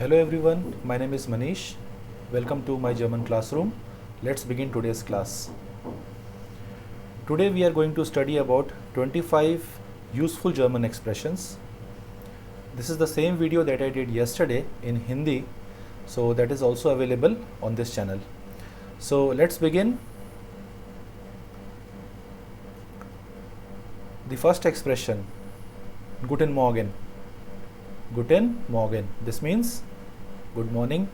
Hello everyone, my name is Manish. Welcome to my German classroom. Let's begin today's class. Today we are going to study about 25 useful German expressions. This is the same video that I did yesterday in Hindi, so that is also available on this channel. So let's begin. The first expression, Guten Morgen. Guten Morgen. This means good morning.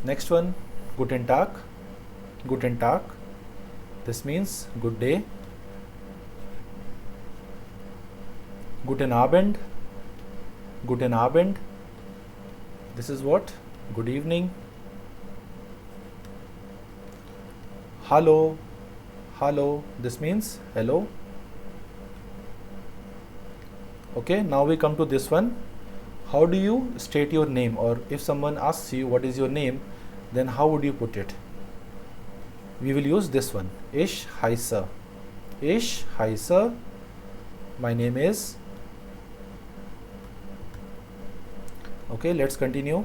Next one, Guten Tag. Guten Tag. This means good day. Guten Abend. Guten Abend. This is what? Good evening. Hallo. Hallo. This means hello. Okay, now we come to this one. How do you state your name, or if someone asks you what is your name, then how would you put it? We will use this one. Ich heiße. Ich heiße. My name is. Okay, let's continue.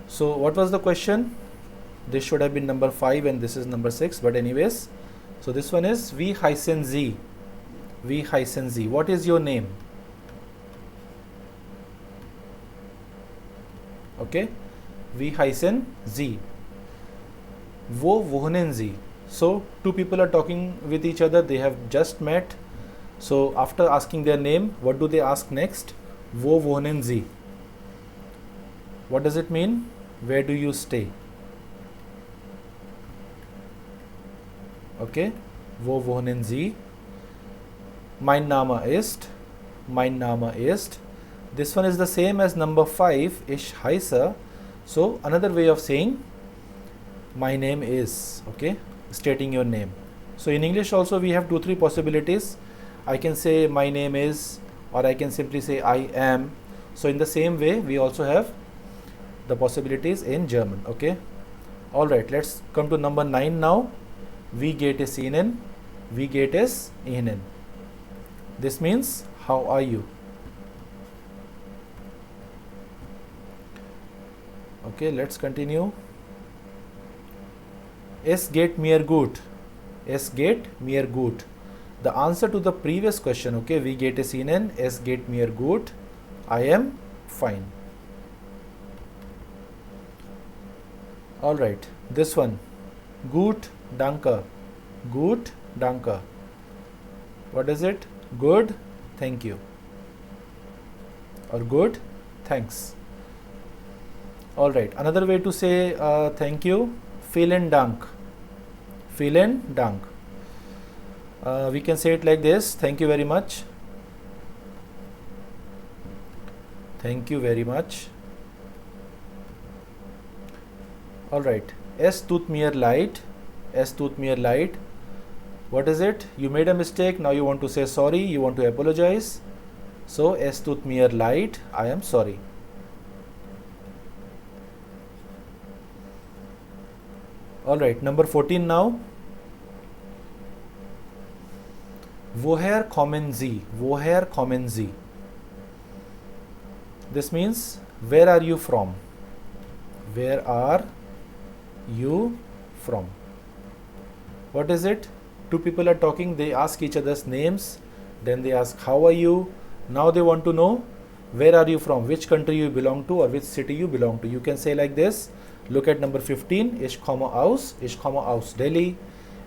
So what was the question? This should have been number 5 and this is number 6, but anyways, so this one is Wie heißen Sie? Wie heißen Sie? What is your name? Okay, Wie heißen Sie? Wo wohnen Sie? So two people are talking with each other, they have just met. So after asking their name, what do they ask next? Wo wohnen Sie? What does it mean? Where do you stay? Okay, wo wohnen Sie? Mein Name ist. Mein Name ist. This one is the same as number 5, Ich heiße. So another way of saying my name is, okay, stating your name. So in English also we have 2-3 possibilities. I can say my name is, or I can simply say I am. So in the same way we also have the possibilities in German. Okay, all right, let's come to number 9 now. Wie geht es Ihnen? Wie geht es Ihnen? This means how are you? Okay, let's continue. Es geht mir gut. Es geht mir gut. The answer to the previous question, okay, wie geht es Ihnen? Es geht mir gut. I am fine. All right, this one. Gut, danke. Gut, danke. What is it? Good, thank you. Or good, thanks. All right, another way to say thank you, vielen Dank. Vielen Dank. We can say it like this, thank you very much. Thank you very much. All right, es tut mir leid. Es tut mir leid. What is it? You made a mistake, now you want to say sorry, you want to apologize. So, es tut mir leid, I am sorry. Alright, number 14 now. Woher kommen Sie? Woher kommen Sie? This means, where are you from? Where are you from? What is it? Two people are talking, they ask each other's names, then they ask how are you. Now they want to know where are you from, which country you belong to, or which city you belong to. You can say like this. Look at number 15. Ich komme aus Delhi.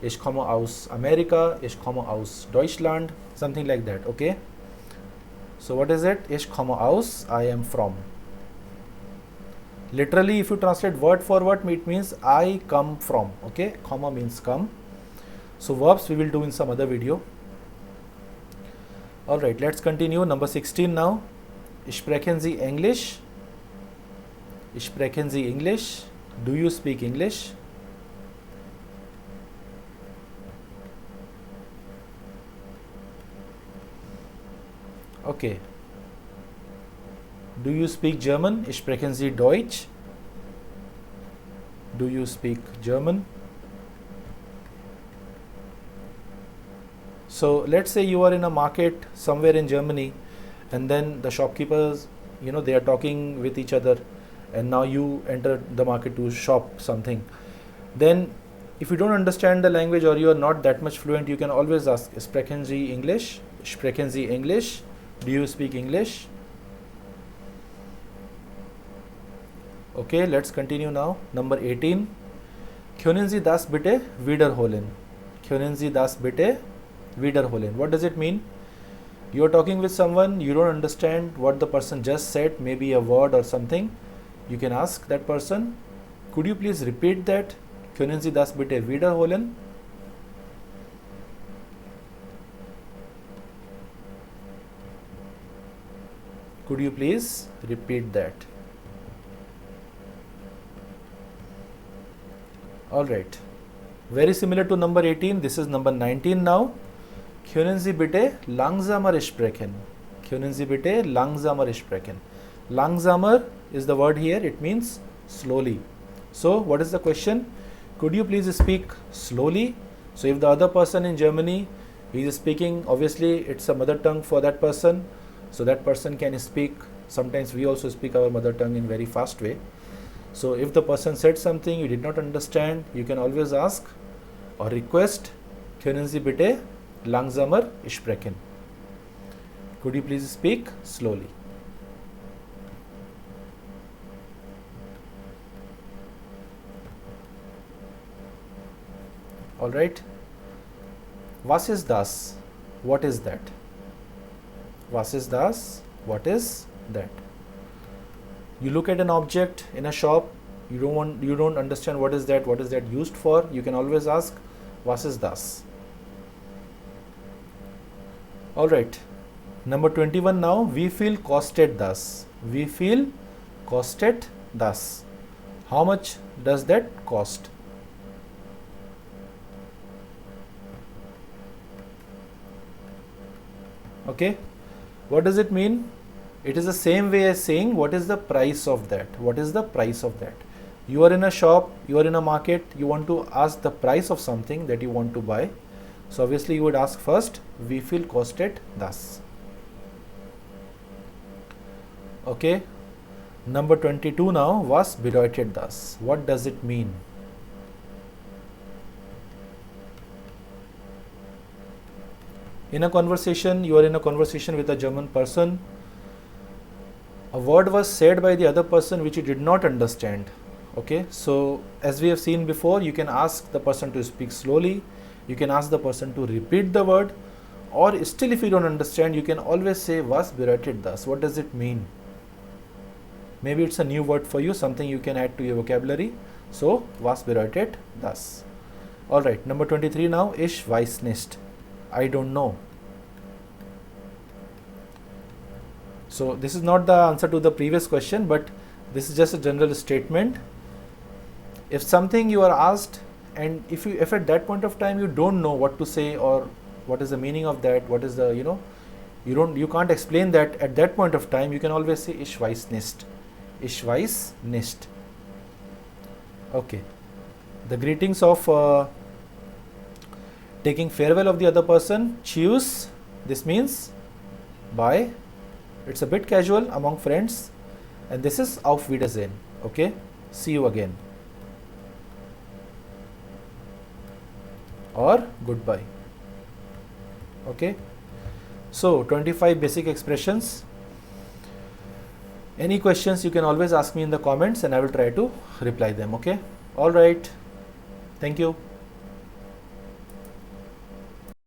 Ich komme aus America. Ich komme aus Deutschland. Something like that. Okay. So what is it? Ich komme aus, I am from. Literally, if you translate word for word, it means I come from. Okay. Comma means come. So verbs we will do in some other video. Alright, let's continue. Number 16 now. Sprechen Sie English? Sprechen Sie English? Do you speak English? Okay. Do you speak German? Sprechen Sie Deutsch? Do you speak German? So let's say you are in a market somewhere in Germany, and then the shopkeepers, they are talking with each other, and now you enter the market to shop something. Then if you don't understand the language or you are not that much fluent, you can always ask, sprechen Sie English? Sprechen Sie English? Do you speak English? Okay, let's continue now. Number 18. Können Sie das bitte wiederholen? Können Sie das bitte wiederholen? What does it mean? You are talking with someone, you don't understand what the person just said, maybe a word or something. You can ask that person, could you please repeat that? Können Sie das bitte wiederholen? Could you please repeat that? Alright. Very similar to number 18. This is number 19 now. Können Sie bitte langsamer sprechen? Können Sie bitte langsamer sprechen? Langsamer is the word here. It means slowly. So what is the question? Could you please speak slowly? So if the other person in Germany is speaking, obviously it's a mother tongue for that person. So that person can speak. Sometimes we also speak our mother tongue in very fast way. So if the person said something you did not understand, you can always ask or request, können Sie bitte langsamer sprechen? Could you please speak slowly? Alright. Was ist das? What is that? Was ist das? What is that? You look at an object in a shop, you don't understand what is that used for. You can always ask, was ist das? Alright. Number 21 now. Wie viel kostet das? Wie viel kostet das? How much does that cost? Okay. What does it mean? It is the same way as saying what is the price of that? What is the price of that? You are in a shop, you are in a market, you want to ask the price of something that you want to buy. So obviously you would ask first, wie viel kostet das? Okay. Number 22 now. Was bedeutet das? What does it mean? In a conversation, you are in a conversation with a German person. A word was said by the other person which you did not understand. Okay, so as we have seen before, you can ask the person to speak slowly, you can ask the person to repeat the word, or still if you don't understand, you can always say was bedeutet das? What does it mean? Maybe it's a new word for you, something you can add to your vocabulary. So was bedeutet das? Alright, number 23 now. Ich weiß nicht. I don't know. So this is not the answer to the previous question, but this is just a general statement. If something you are asked, and if at that point of time you don't know what to say or what is the meaning of that, what is the, you can't explain that at that point of time, you can always say ich weiß nicht. Ich weiß nicht. Okay. The greetings of taking farewell of the other person. Tschüss. This means bye. It's a bit casual among friends, and this is auf Wiedersehen. Okay, see you again, or goodbye. Okay, so 25 basic expressions. Any questions you can always ask me in the comments and I will try to reply them. Okay, all right, thank you.